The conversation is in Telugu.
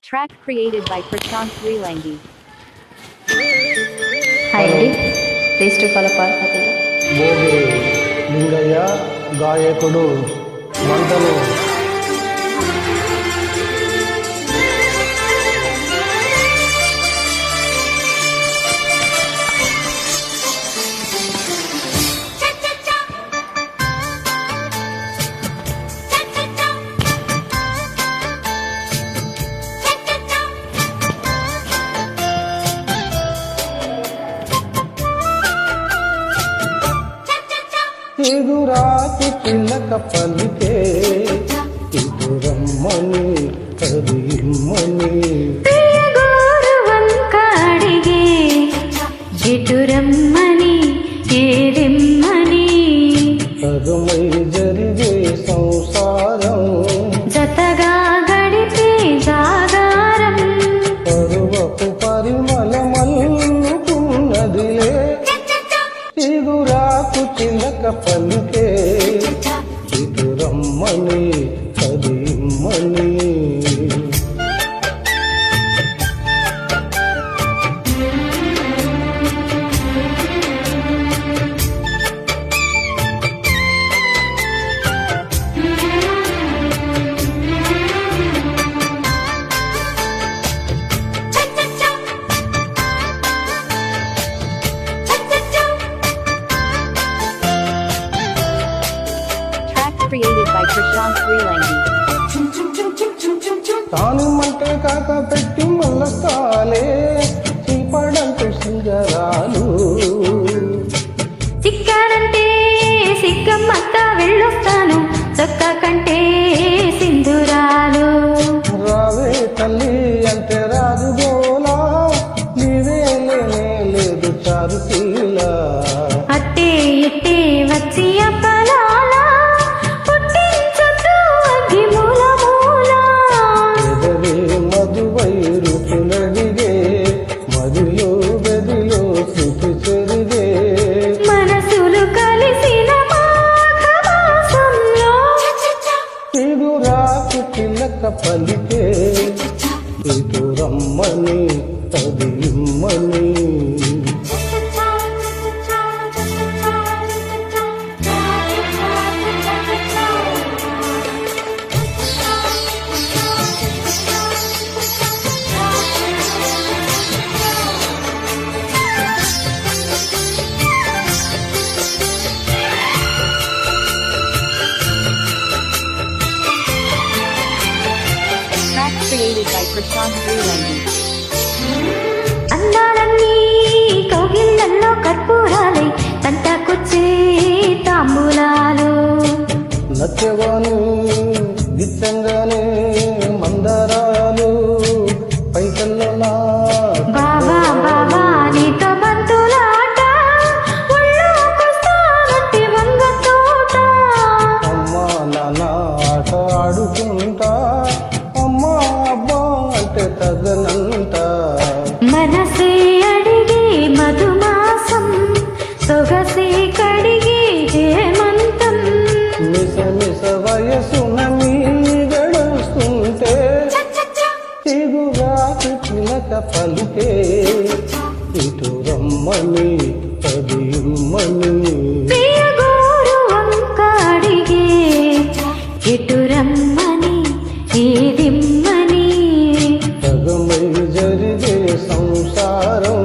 Track created by Prashant Srilangi. Hi అండి, ప్లీజ్ టు ఫాలో పాల్పతి. భోగి లింగయ్య గాయకుడు మంటలు ఎదురాకి పిల్లక పలికే ఇటు రమ్మని కదిమ్మని వంకాడిగే జిటురమ్మని ఏరిమ్మని పదమై జరిగే సంసారం జతగా గడిపే జాగారం పరువపు పరిమళమల్లుకున్నదిలే ఎదురాకు చిలక పలికే ఇటు రమ్మని కదిమ్మని Created by Prashant Srilangi. తానుమంటే కాక పెట్టి మల్లస్తాలే చీపడంటే సింగరాలు చిక్కాడంటే సిగ్గమ్మంతా వెళ్ళొస్తాను చొక్క కంటే సింధురాలు రావే తల్లి అంటే రాజు గోలా నీవే లేనే లేదు చారు తీల అట్టే ఇట్టే వచ్చి అప్పలాల పుట్టించొద్దు అగ్గి మూల మూల ఎదరే మధువై రుచులడిగే మదిలో గదిలో శృతి చెరిగే మనసులు కలిసిన మాఘమాసంలో ఎదురాకు చిలక పలికే ఇటు రమ్మని కదిమ్మని Track created by Prashant Srilangi. అందాలన్నీ కౌగిళ్ళల్లో కర్పూరాలై తంటాకొచ్చే తాంబూలాలు నచ్చగానే దిట్టంగానే మందారాలు పైకల్లో నా బావా బావా నీతో బంతులాట ఒళ్ళోకొస్తానంటే వంగ తోట అమ్మా నాన్న ఆట ఆడుకుంటా అమ్మా అబ్బా అంటే తగనంట మనసే అడిగే మధుమాసం సొగసే కడిగే హేమంతం మిస మిస వయసున మీ గడుస్తుంటే ఎదురాకు చిలక పలికే ఇటు రమ్మని కదిమ్మని ప్రియగోరు వంకాడిగే ఎటు రమ్మని ఏదిమ్మని సగమై జరిగే సంసారం